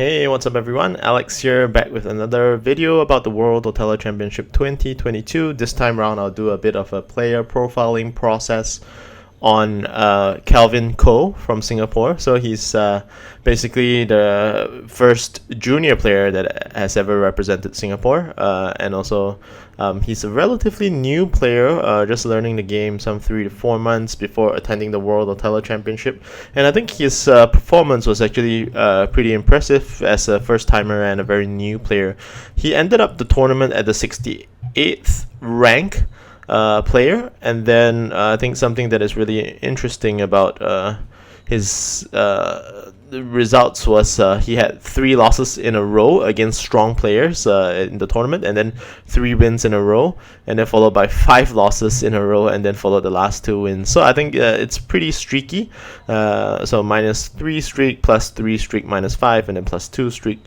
Hey, what's up everyone? Alex here, back with another video about the World Othello Championship 2022. This time around I'll do a bit of a player profiling process on Calvin Koh from Singapore. So he's basically the first junior player that has ever represented Singapore, and also he's a relatively new player, just learning the game some 3 to 4 months before attending the World Othello Championship. And I think his performance was actually pretty impressive as a first timer and a very new player. He ended up the tournament at the 68th rank player, and then I think something that is really interesting about his results was he had 3 losses in a row against strong players in the tournament, and then 3 wins in a row, and then followed by 5 losses in a row, and then followed the last 2 wins. So I think it's pretty streaky. So -3 streak, +3 streak, -5, and then +2 streak.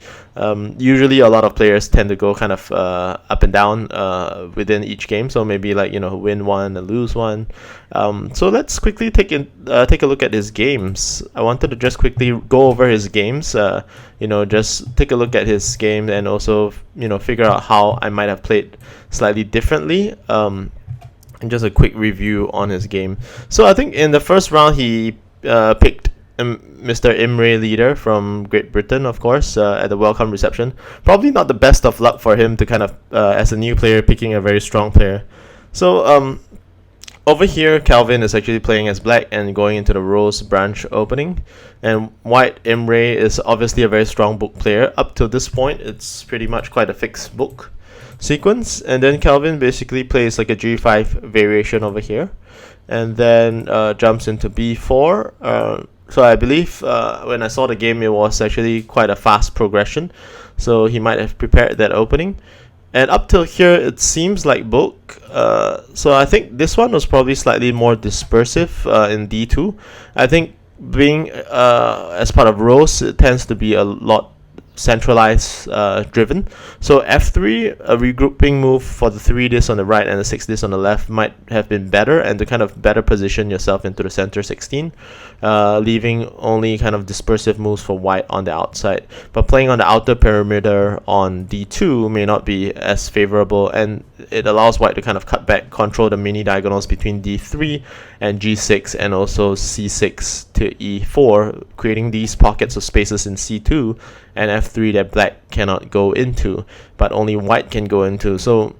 Usually a lot of players tend to go kind of up and down within each game, so maybe like, win 1 and lose 1. So let's quickly take a look at his games. I wanted to just quickly go over his games, just take a look at his game, and also figure out how I might have played slightly differently, and just a quick review on his game. So I think in the first round he picked Mr. Imre Leader from Great Britain, of course, at the welcome reception. Probably not the best of luck for him to kind of, as a new player, picking a very strong player. So over here, Calvin is actually playing as black and going into the Rose branch opening. And white, Imre is obviously a very strong book player. Up to this point, it's pretty much quite a fixed book sequence. And then Calvin basically plays like a G5 variation over here. And then jumps into B4. So I believe when I saw the game, it was actually quite a fast progression. So he might have prepared that opening. And up till here, it seems like book. So I think this one was probably slightly more dispersive in D2. I think being as part of Rose, it tends to be a lot centralized driven. So F3, a regrouping move for the 3 discs on the right and the 6 discs on the left might have been better, and to kind of better position yourself into the center 16, leaving only kind of dispersive moves for white on the outside. But playing on the outer perimeter on D2 may not be as favorable, and it allows white to kind of cut back, control the mini diagonals between D3 and G6, and also C6 to E4, creating these pockets of spaces in C2 and F3 that black cannot go into, but only white can go into. So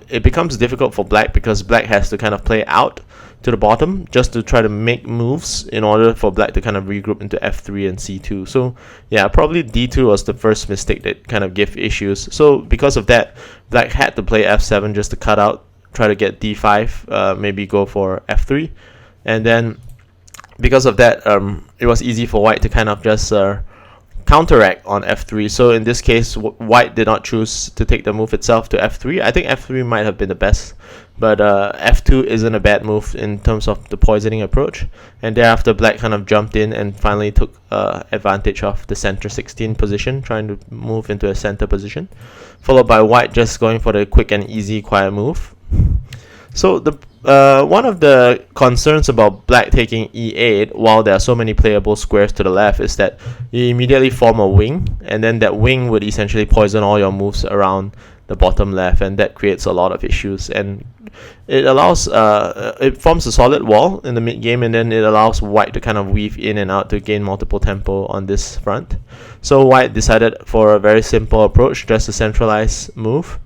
it becomes difficult for black because black has to kind of play out to the bottom just to try to make moves in order for black to kind of regroup into F3 and C2. So yeah, probably D2 was the first mistake that kind of gave issues. So because of that, black had to play F7 just to cut out, try to get D5, maybe go for F3. And then because of that, it was easy for white to kind of just counteract on F3. So in this case, white did not choose to take the move itself to F3. I think F3 might have been the best, but F2 isn't a bad move in terms of the poisoning approach. And thereafter, black kind of jumped in and finally took advantage of the center 16 position, trying to move into a center position, followed by white just going for the quick and easy quiet move. So the one of the concerns about black taking E8 while there are so many playable squares to the left is that you immediately form a wing, and then that wing would essentially poison all your moves around the bottom left, and that creates a lot of issues. And it allows it forms a solid wall in the mid game, and then it allows white to kind of weave in and out to gain multiple tempo on this front. So white decided for a very simple approach, just a centralized move.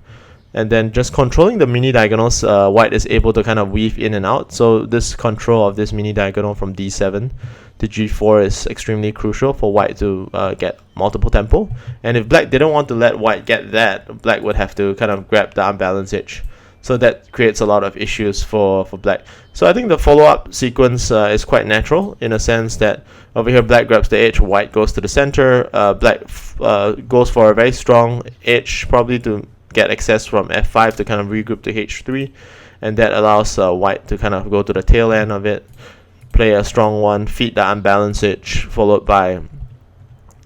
And then just controlling the mini diagonals, white is able to kind of weave in and out. So this control of this mini diagonal from D7 to G4 is extremely crucial for white to get multiple tempo. And if black didn't want to let white get that, black would have to kind of grab the unbalanced edge. So that creates a lot of issues for black. So I think the follow-up sequence is quite natural in a sense that over here black grabs the edge, white goes to the center, black goes for a very strong edge, probably to get access from F5 to kind of regroup to H3, and that allows white to kind of go to the tail end of it, play a strong one, feed the unbalanced edge, followed by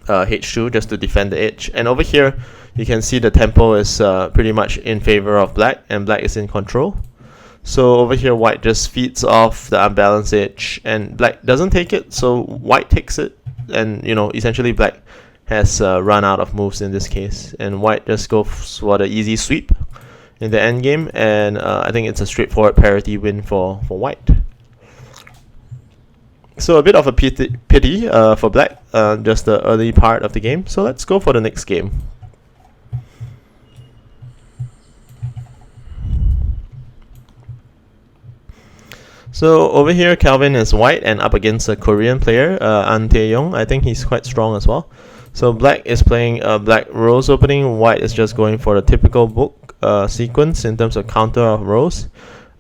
H2 just to defend the edge. And over here you can see the tempo is pretty much in favor of black, and black is in control. So over here white just feeds off the unbalanced edge, and black doesn't take it, so white takes it, and essentially black has run out of moves in this case, and white just goes for the easy sweep in the end game, and I think it's a straightforward parity win for white. So a bit of a pity for black, just the early part of the game. So let's go for the next game. So over here, Calvin is white and up against a Korean player, An Tae-yong. I think he's quite strong as well. So black is playing black rose opening. White is just going for the typical book sequence in terms of counter of rose.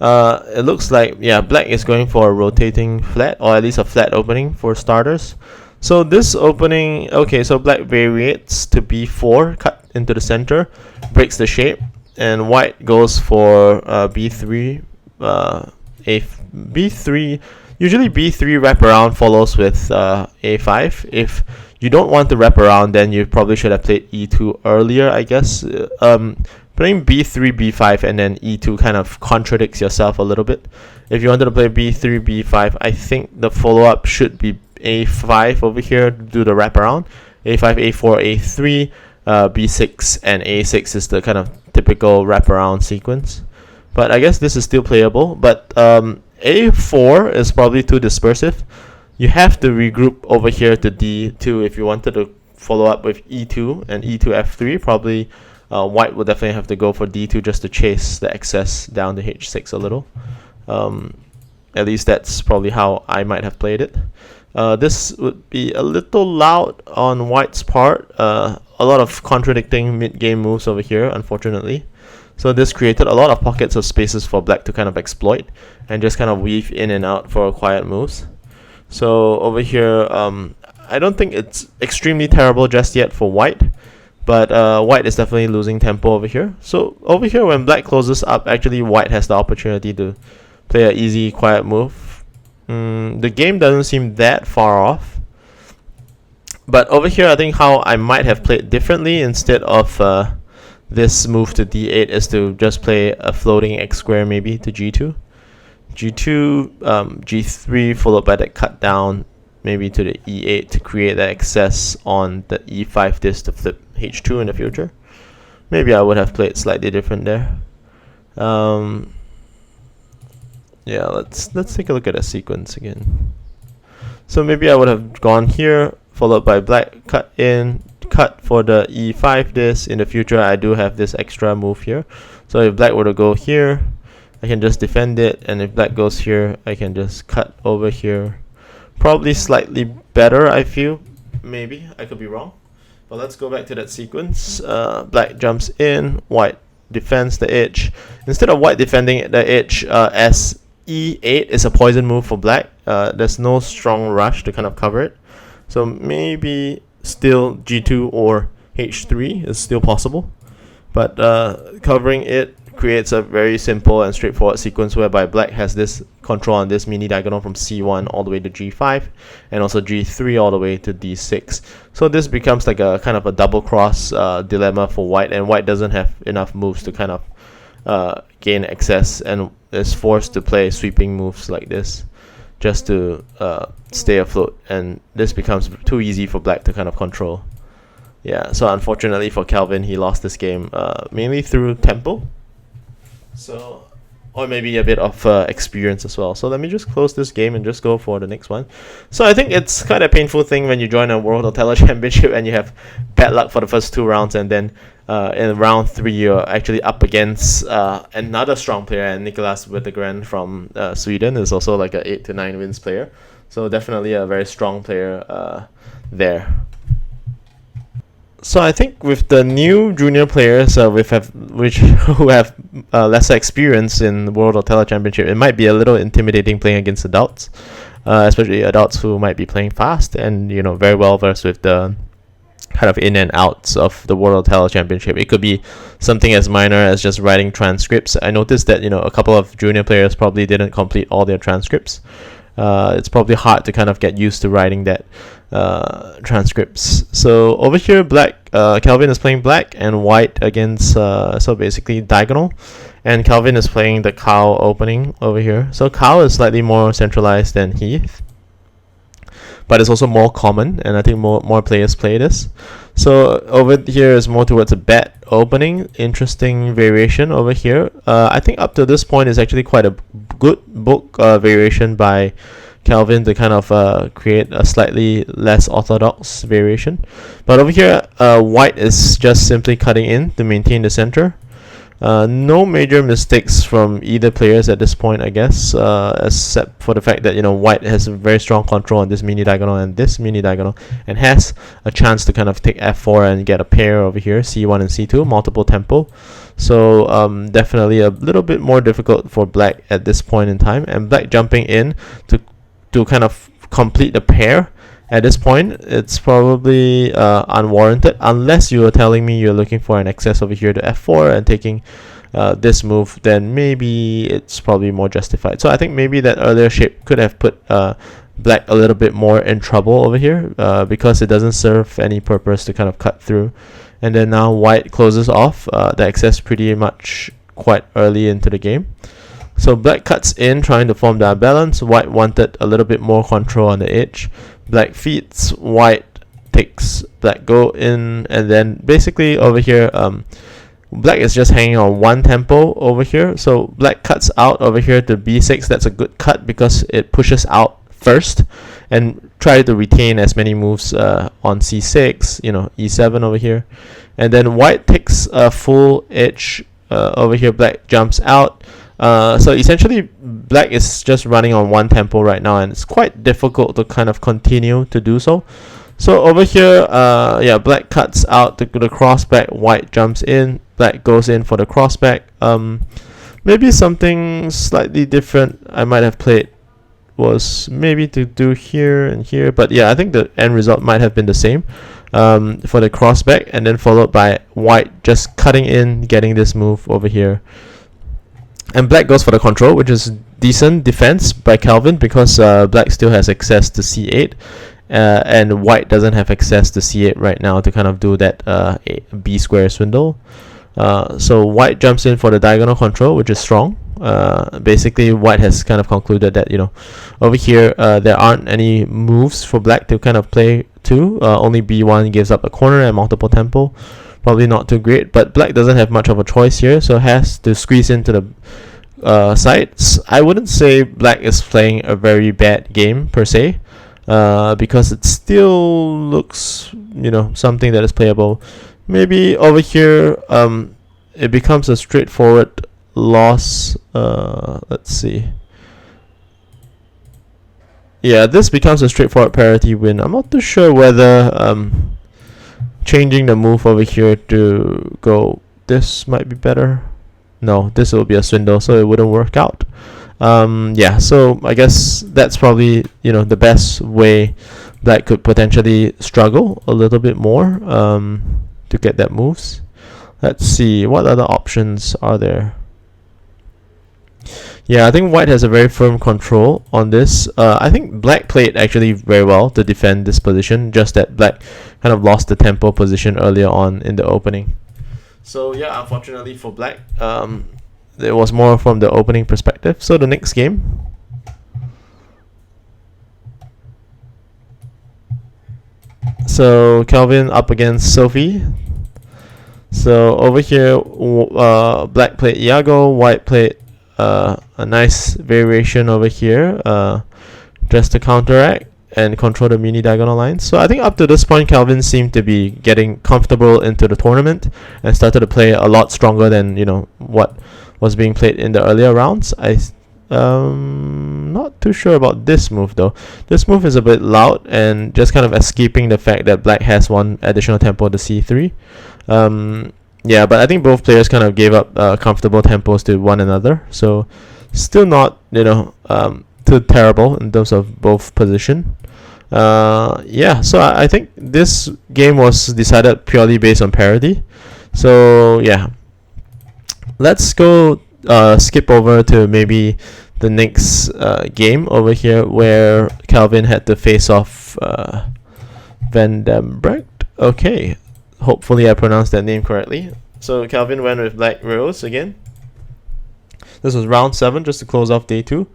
It looks like, yeah, black is going for a rotating flat, or at least a flat opening for starters. So this opening, okay, so black variates to b4, cut into the center, breaks the shape, and white goes for b3, b3. Usually b3 wraparound follows with a5. If you don't want to wrap around, then you probably should have played e2 earlier, I guess. Playing b3, b5, and then e2 kind of contradicts yourself a little bit. If you wanted to play b3, b5, I think the follow-up should be a5 over here to do the wraparound. a5, a4, a3, b6, and a6 is the kind of typical wraparound sequence. But I guess this is still playable. But a4 is probably too dispersive. You have to regroup over here to d2 if you wanted to follow up with e2 and e2, f3. Probably white will definitely have to go for d2 just to chase the excess down to h6 a little. At least that's probably how I might have played it. This would be a little loud on white's part. A lot of contradicting mid-game moves over here, unfortunately. So this created a lot of pockets of spaces for black to kind of exploit and just kind of weave in and out for quiet moves. So over here, I don't think it's extremely terrible just yet for white, but white is definitely losing tempo over here. So over here, when black closes up, actually white has the opportunity to play an easy, quiet move. The game doesn't seem that far off. But over here, I think how I might have played differently instead of this move to d8 is to just play a floating x square maybe to g2. g2, g3 followed by that cut down maybe to the e8 to create that excess on the e5 disc to flip h2 in the future. Maybe I would have played slightly different there. Yeah, let's take a look at the sequence again. So maybe I would have gone here, followed by black cut in, cut for the e5 disc. In the future, I do have this extra move here. So if black were to go here, I can just defend it, and if black goes here, I can just cut over here. Probably slightly better, I feel. Maybe, I could be wrong. But let's go back to that sequence. Black jumps in, white defends the edge. Instead of white defending the edge, as e8 is a poison move for black, there's no strong rush to kind of cover it. So maybe still g2 or h3 is still possible. But covering it creates a very simple and straightforward sequence whereby black has this control on this mini diagonal from c1 all the way to g5 and also g3 all the way to d6. So this becomes like a kind of a double cross dilemma for white, and white doesn't have enough moves to kind of gain access and is forced to play sweeping moves like this just to stay afloat, and this becomes too easy for black to kind of control. Yeah, so unfortunately for Calvin, he lost this game mainly through tempo. So, or maybe a bit of experience as well. So let me just close this game and just go for the next one. So I think it's kind of a painful thing when you join a World Othello Championship and you have bad luck for the first 2 rounds, and then in round 3 you're actually up against another strong player, and Nicolas Wettergren from Sweden is also like a 8 to 9 wins player. So definitely a very strong player there. So I think with the new junior players who have lesser experience in the World Othello Championship, it might be a little intimidating playing against adults, especially adults who might be playing fast and very well versed with the kind of in and outs of the World Othello Championship. It could be something as minor as just writing transcripts. I noticed that a couple of junior players probably didn't complete all their transcripts. It's probably hard to kind of get used to writing that transcripts. So over here, black, Calvin is playing black and white against, so basically diagonal, and Calvin is playing the cow opening over here. So cow is slightly more centralized than Heath, but it's also more common, and I think more players play this. So over here is more towards a bet opening. Interesting variation over here. I think up to this point is actually quite a good book variation by Kelvin to kind of create a slightly less orthodox variation. But over here, white is just simply cutting in to maintain the center. No major mistakes from either players at this point, I guess, except for the fact that, you know, white has a very strong control on this mini diagonal and this mini diagonal, and has a chance to kind of take f4 and get a pair over here, c1 and c2, multiple tempo. So definitely a little bit more difficult for black at this point in time, and black jumping in to kind of complete the pair. At this point, it's probably unwarranted, unless you are telling me you're looking for an excess over here to f4 and taking this move, then maybe it's probably more justified. So I think maybe that earlier shape could have put black a little bit more in trouble over here, because it doesn't serve any purpose to kind of cut through. And then now white closes off the excess pretty much quite early into the game. So black cuts in, trying to form that balance. White wanted a little bit more control on the edge. Black feeds, white takes, black go in, and then basically over here, black is just hanging on one tempo over here. So black cuts out over here to b6. That's a good cut because it pushes out first, and try to retain as many moves on c6, you know, e7 over here. And then white takes a full edge over here. Black jumps out. So essentially black is just running on one tempo right now, and it's quite difficult to kind of continue to do so. So over here, yeah, black cuts out the crossback, white jumps in, black goes in for the crossback. Maybe something slightly different I might have played was maybe to do here and here, but yeah, I think the end result might have been the same for the crossback, and then followed by white just cutting in, getting this move over here. And black goes for the control, which is decent defense by Kelvin, because black still has access to c8, and white doesn't have access to c8 right now to kind of do that b square swindle. So white jumps in for the diagonal control, which is strong. Basically, white has kind of concluded that, you know, over here there aren't any moves for black to kind of play to. Only b1 gives up a corner and multiple tempo. Probably not too great, but black doesn't have much of a choice here, so has to squeeze into the sides. I wouldn't say black is playing a very bad game per se, because it still looks, you know, something that is playable. Maybe over here it becomes a straightforward loss. Let's see. Yeah, this becomes a straightforward parity win. I'm not too sure whether changing the move over here to go this might be better. No, this will be a swindle, so it wouldn't work out. Yeah, so I guess that's probably, you know, the best way black could potentially struggle a little bit more to get that moves. Let's see, what other options are there? Yeah, I think white has a very firm control on this. I think black played actually very well to defend this position, just that black kind of lost the tempo position earlier on in the opening. So yeah, unfortunately for black, it was more from the opening perspective. So the next game. So Kelvin up against Sophie. So over here, black played Iago, white played a nice variation over here, just to counteract and control the mini diagonal lines. So I think up to this point, Kelvin seemed to be getting comfortable into the tournament and started to play a lot stronger than, you know, what was being played in the earlier rounds. Not too sure about this move though. This move is a bit loud and just kind of escaping the fact that black has one additional tempo to c3. Yeah, but I think both players kind of gave up comfortable tempos to one another, so still not, you know, too terrible in terms of both position. Yeah, so I think this game was decided purely based on parity. So yeah, let's go skip over to maybe the next game over here, where Kelvin had to face off Van den Brecht. Okay, hopefully I pronounced that name correctly. So Kelvin went with black rose again. This was round 7, just to close off day 2.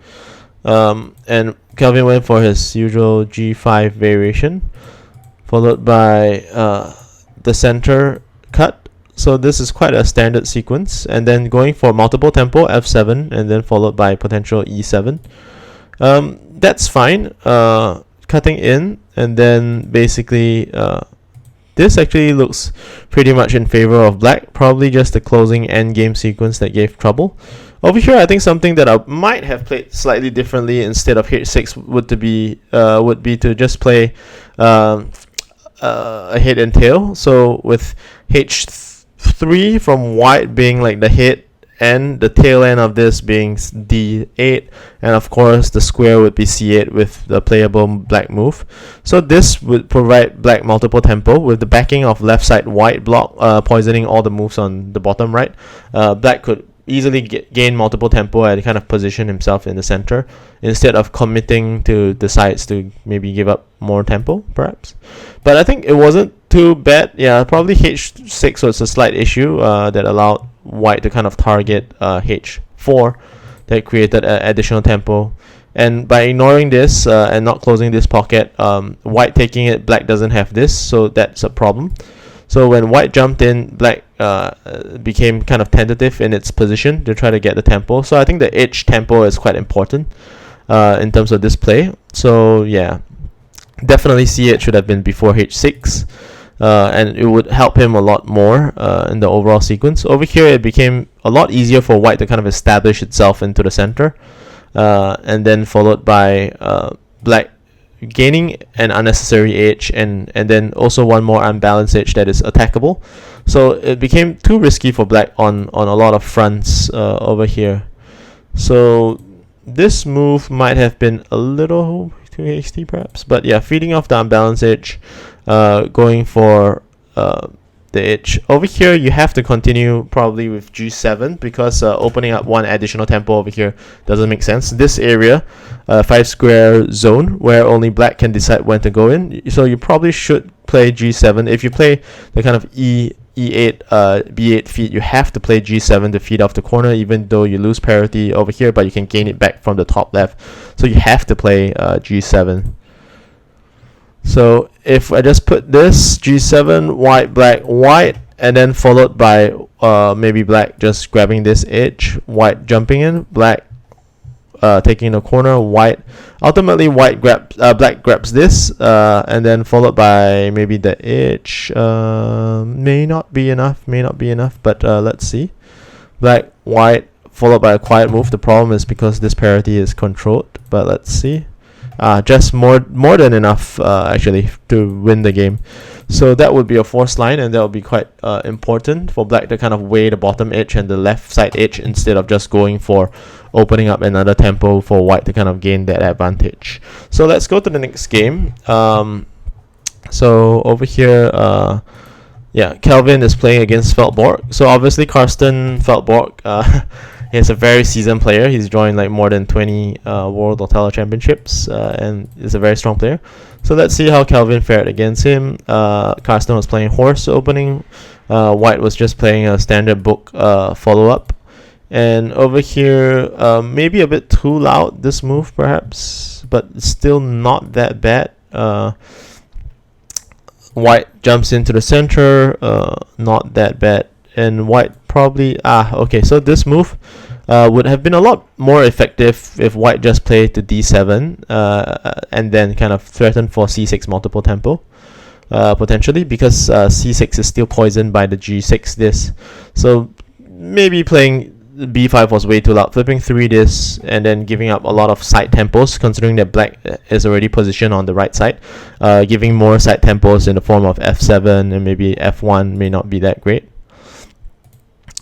And Kelvin went for his usual G5 variation, followed by the center cut. So this is quite a standard sequence, and then going for multiple tempo F7, and then followed by potential E7. That's fine. Cutting in, and then basically this actually looks pretty much in favor of black. Probably just the closing endgame sequence that gave trouble. Over here, I think something that I might have played slightly differently instead of H6 would be to just play a head and tail. So with H3 from white being like the head and the tail end of this being D8, and of course the square would be C8 with the playable black move. So this would provide black multiple tempo with the backing of left side white block poisoning all the moves on the bottom right. Black could easily gain multiple tempo and kind of position himself in the center instead of committing to the sides to maybe give up more tempo perhaps. But I think it wasn't too bad. Yeah, probably H6 was a slight issue that allowed white to kind of target H4 that created additional tempo. And by ignoring this and not closing this pocket, white taking it, black doesn't have this, so that's a problem. So when white jumped in, black became kind of tentative in its position to try to get the tempo. So I think the H tempo is quite important in terms of this play. So yeah, definitely C8 should have been before H6. And it would help him a lot more in the overall sequence. Over here, it became a lot easier for white to kind of establish itself into the center, and then followed by black gaining an unnecessary edge, and then also one more unbalanced edge that is attackable. So it became too risky for black on a lot of fronts over here. So this move might have been a little too hasty perhaps, but yeah, feeding off the unbalanced edge, going for the edge. Over here you have to continue probably with G7 because opening up one additional tempo over here doesn't make sense. This area, 5 square zone where only black can decide when to go in, so you probably should play G7. If you play the kind of E8 B8 feed, you have to play G7 to feed off the corner, even though you lose parity over here, but you can gain it back from the top left, so you have to play G7. So if I just put this G7, white, black, white, and then followed by maybe black just grabbing this edge, white jumping in, black taking the corner, white. Ultimately, white grabs, black grabs this, and then followed by maybe the edge. May not be enough, but let's see. Black, white, followed by a quiet move. The problem is because this parity is controlled, but let's see. Just more than enough actually to win the game. So that would be a forced line, and that would be quite important for black to kind of weigh the bottom edge and the left side edge instead of just going for opening up another tempo for white to kind of gain that advantage. So let's go to the next game. So over here, yeah, Kelvin is playing against Feldborg. So obviously Karsten Feldborg, he's a very seasoned player. He's joined like more than 20 World Othello Championships and is a very strong player. So let's see how Kelvin fared against him. Karsten was playing horse opening. White was just playing a standard book follow-up. And over here, maybe a bit too loud, this move perhaps, but still not that bad. White jumps into the center, not that bad. And white probably okay, so this move would have been a lot more effective if white just played to D7 and then kind of threatened for C6 multiple tempo potentially, because C6 is still poisoned by the G6 this. So maybe playing B5 was way too loud, flipping 3 this and then giving up a lot of side tempos, considering that black is already positioned on the right side. Giving more side tempos in the form of F7 and maybe F1 may not be that great.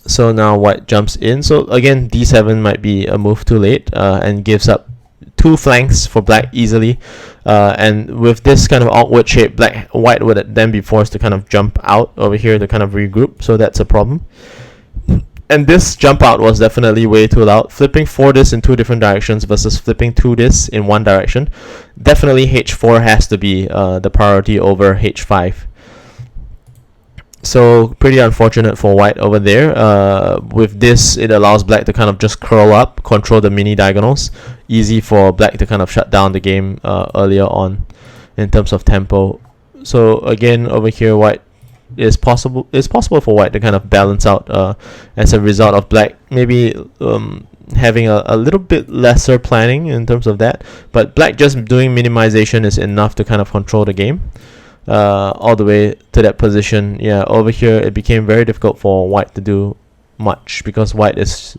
So now white jumps in. So again, D7 might be a move too late and gives up 2 flanks for black easily. And with this kind of outward shape, white would then be forced to kind of jump out over here to kind of regroup. So that's a problem. And this jump out was definitely way too loud. Flipping 4 this in 2 different directions versus flipping 2 this in 1 direction. Definitely H4 has to be the priority over H5. So pretty unfortunate for white over there. With this, it allows black to kind of just curl up, control the mini diagonals. Easy for black to kind of shut down the game earlier on in terms of tempo. So again, over here, white it's possible for white to kind of balance out as a result of black maybe having a little bit lesser planning in terms of that, but black just doing minimization is enough to kind of control the game all the way to that position. Yeah, over here it became very difficult for white to do much because white is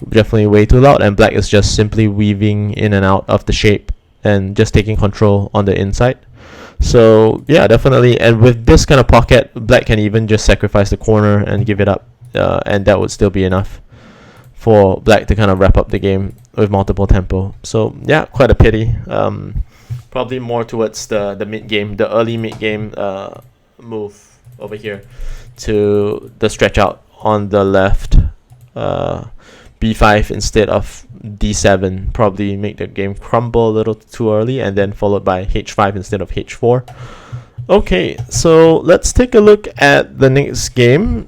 definitely way too loud and black is just simply weaving in and out of the shape and just taking control on the inside. So yeah, definitely, and with this kind of pocket, black can even just sacrifice the corner and give it up, and that would still be enough for black to kind of wrap up the game with multiple tempo. So yeah, quite a pity. Probably more towards the mid game, the early mid game move over here to the stretch out on the left, b5 instead of d7, probably make the game crumble a little too early, and then followed by h5 instead of h4. Okay, so let's take a look at the next game.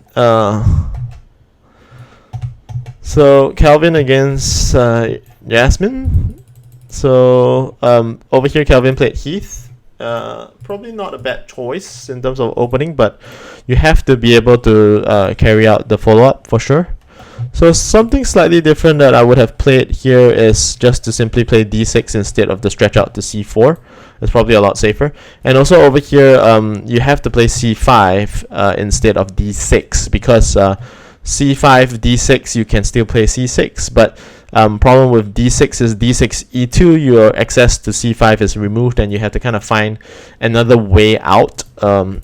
So Kelvin against Yasmin. So over here Kelvin played Heath. Probably not a bad choice in terms of opening, but you have to be able to carry out the follow-up for sure. So something slightly different that I would have played here is just to simply play d6 instead of the stretch out to c4. It's probably a lot safer. And also over here, you have to play c5 instead of d6 because c5, d6, you can still play c6, but problem with d6 is d6 e2, your access to c5 is removed and you have to kind of find another way out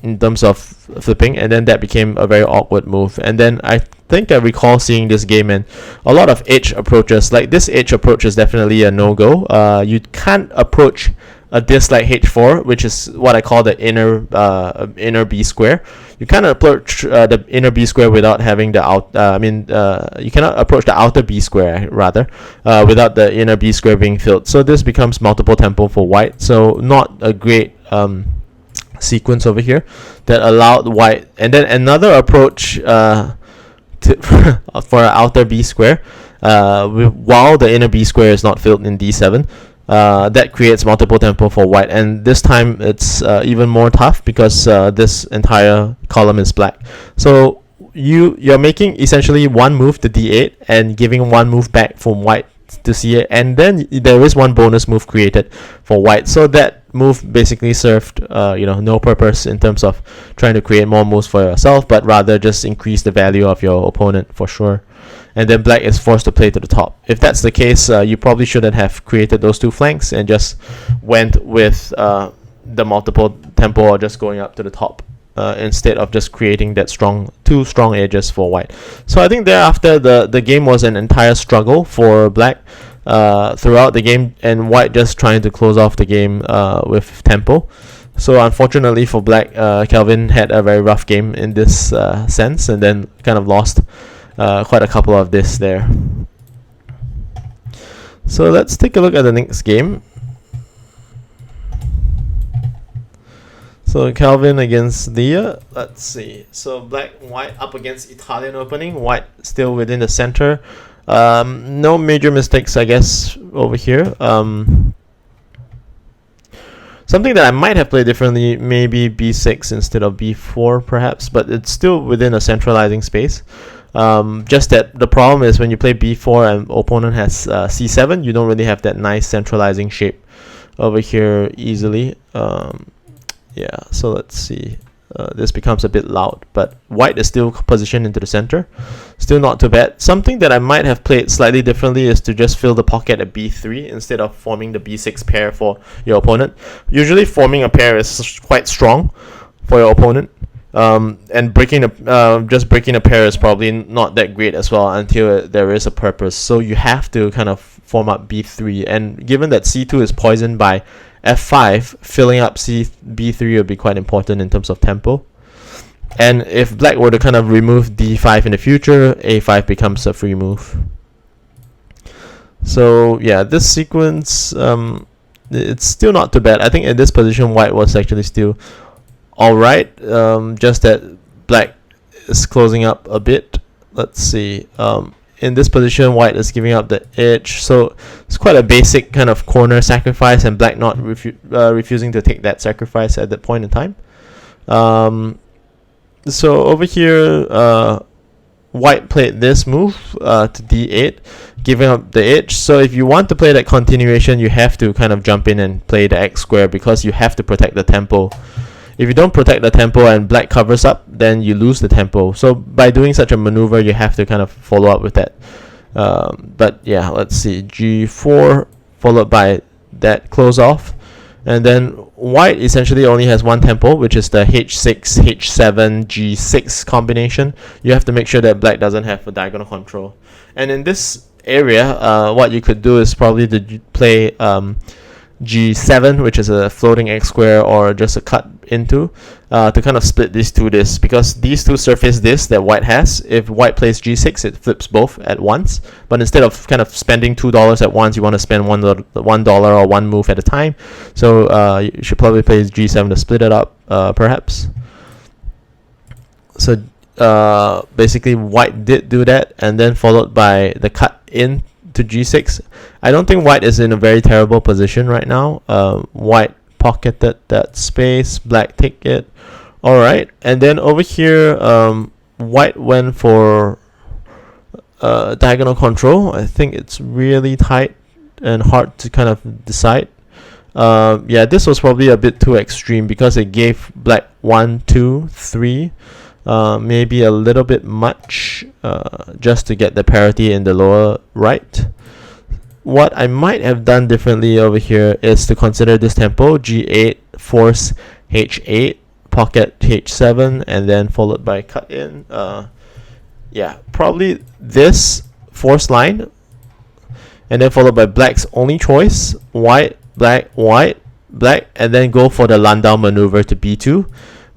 in terms of flipping, and then that became a very awkward move. And then I think I recall seeing this game and a lot of edge approaches. Like this edge approach is definitely a no-go. You can't approach a disc like h4, which is what I call the inner b square. You cannot approach the inner b square without having the out. You cannot approach the outer b square rather without the inner b square being filled. So this becomes multiple tempo for white. So not a great sequence over here that allowed white. And then another approach for an outer b square while the inner b square is not filled in d7. That creates multiple tempo for white, and this time it's even more tough because this entire column is black. So you're making essentially one move to d8 and giving one move back from white to c8, and then there is one bonus move created for white. So that move basically served no purpose in terms of trying to create more moves for yourself, but rather just increase the value of your opponent for sure. And then black is forced to play to the top. If that's the case, you probably shouldn't have created those two flanks and just went with the multiple tempo or just going up to the top instead of just creating that two strong edges for white. So I think thereafter the game was an entire struggle for black throughout the game, and white just trying to close off the game with tempo. So unfortunately for black, Kelvin had a very rough game in this sense, and then kind of lost quite a couple of this there. So let's take a look at the next game. So Kelvin against Leah. Let's see. So black and white up against Italian opening. White still within the center. No major mistakes, I guess, over here. Something that I might have played differently, maybe b6 instead of b4 perhaps, but it's still within a centralizing space. Just that the problem is when you play b4 and opponent has c7, you don't really have that nice centralizing shape over here easily. Yeah, so let's see. This becomes a bit loud, but white is still positioned into the center. Still not too bad. Something that I might have played slightly differently is to just fill the pocket at b3 instead of forming the b6 pair for your opponent. Usually forming a pair is quite strong for your opponent. And breaking a pair is probably not that great as well until there is a purpose. So you have to kind of form up b3, and given that c2 is poisoned by f5, filling up b3 would be quite important in terms of tempo. And if black were to kind of remove d5 in the future, a5 becomes a free move. So yeah, this sequence it's still not too bad. I think in this position white was actually still alright, just that black is closing up a bit. Let's see. In this position, white is giving up the edge, so it's quite a basic kind of corner sacrifice, and black not refusing to take that sacrifice at that point in time. So over here, white played this move to d8, giving up the edge. So if you want to play that continuation, you have to kind of jump in and play the x square, because you have to protect the tempo. If you don't protect the tempo and black covers up, then you lose the tempo. So by doing such a maneuver, you have to kind of follow up with that. But yeah, let's see. G4 followed by that close off. And then white essentially only has one tempo, which is the H6, H7, G6 combination. You have to make sure that black doesn't have a diagonal control. And in this area, what you could do is probably to play G7, which is a floating x square or just a cut into, to kind of split these two discs, because these two surface discs that white has, if white plays G6, it flips both at once. But instead of kind of spending $2 at once, you want to spend $1 or one move at a time. So you should probably play G7 to split it up, perhaps. So basically white did do that, and then followed by the cut in to G6. I don't think white is in a very terrible position right now. White pocketed that space, black take it. Alright, and then over here, white went for diagonal control. I think it's really tight and hard to kind of decide. Yeah, this was probably a bit too extreme, because it gave black 1, 2, 3. Maybe a little bit much, just to get the parity in the lower right. What I might have done differently over here is to consider this tempo, G8, force H8, pocket H7, and then followed by cut in. Yeah, probably this force line, and then followed by black's only choice, white, black, and then go for the Landau maneuver to B2.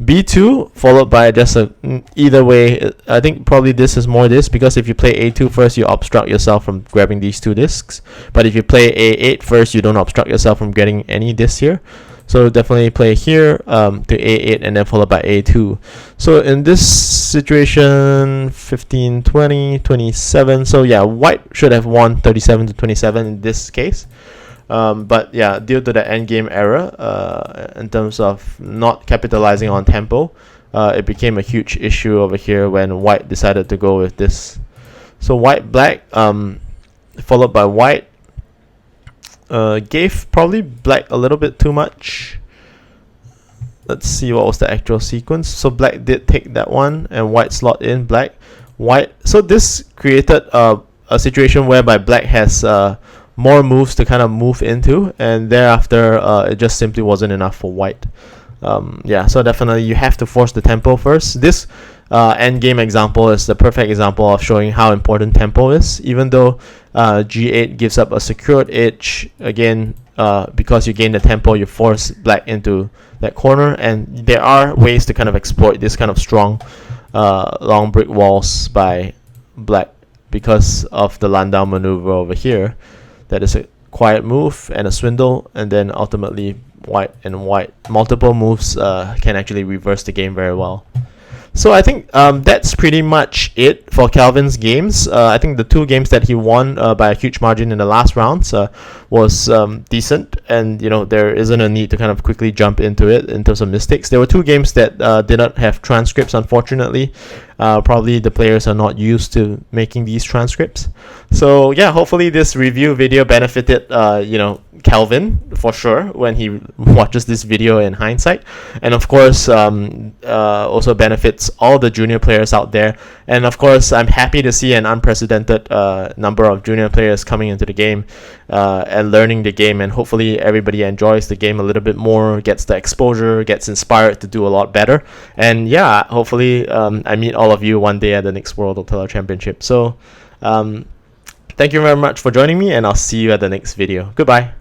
B2 followed by just a either way. I think probably this is more this, because if you play A2 first, you obstruct yourself from grabbing these two discs. But if you play A8 first, you don't obstruct yourself from getting any disc here. So definitely play here to A8 and then followed by A2. So in this situation, 15, 20, 27. So yeah, white should have won 37 to 27 in this case. But yeah, due to the endgame error, in terms of not capitalizing on tempo, it became a huge issue over here when white decided to go with this. So white, black, followed by white, gave probably black a little bit too much. Let's see what was the actual sequence. So black did take that one, and white slot in black, white. So this created a situation whereby black has more moves to kind of move into, and thereafter it just simply wasn't enough for white. Yeah, so definitely you have to force the tempo first. This endgame example is the perfect example of showing how important tempo is. Even though G8 gives up a secured edge, again, because you gain the tempo, you force black into that corner, and there are ways to kind of exploit this kind of strong long brick walls by black because of the Landau maneuver over here. That is a quiet move and a swindle, and then ultimately white and white multiple moves can actually reverse the game very well. So I think that's pretty much it for Kelvin's games. I think the two games that he won by a huge margin in the last rounds was decent, and you know, there isn't a need to kind of quickly jump into it in terms of mistakes. There were two games that did not have transcripts, unfortunately. Probably the players are not used to making these transcripts. So yeah, hopefully this review video benefited you know, Kelvin for sure when he watches this video in hindsight, and of course also benefits all the junior players out there. And of course, I'm happy to see an unprecedented number of junior players coming into the game and learning the game, and hopefully everybody enjoys the game a little bit more, gets the exposure, gets inspired to do a lot better. And yeah, hopefully I meet all of you one day at the next World Othello Championship. So thank you very much for joining me, and I'll see you at the next video. Goodbye.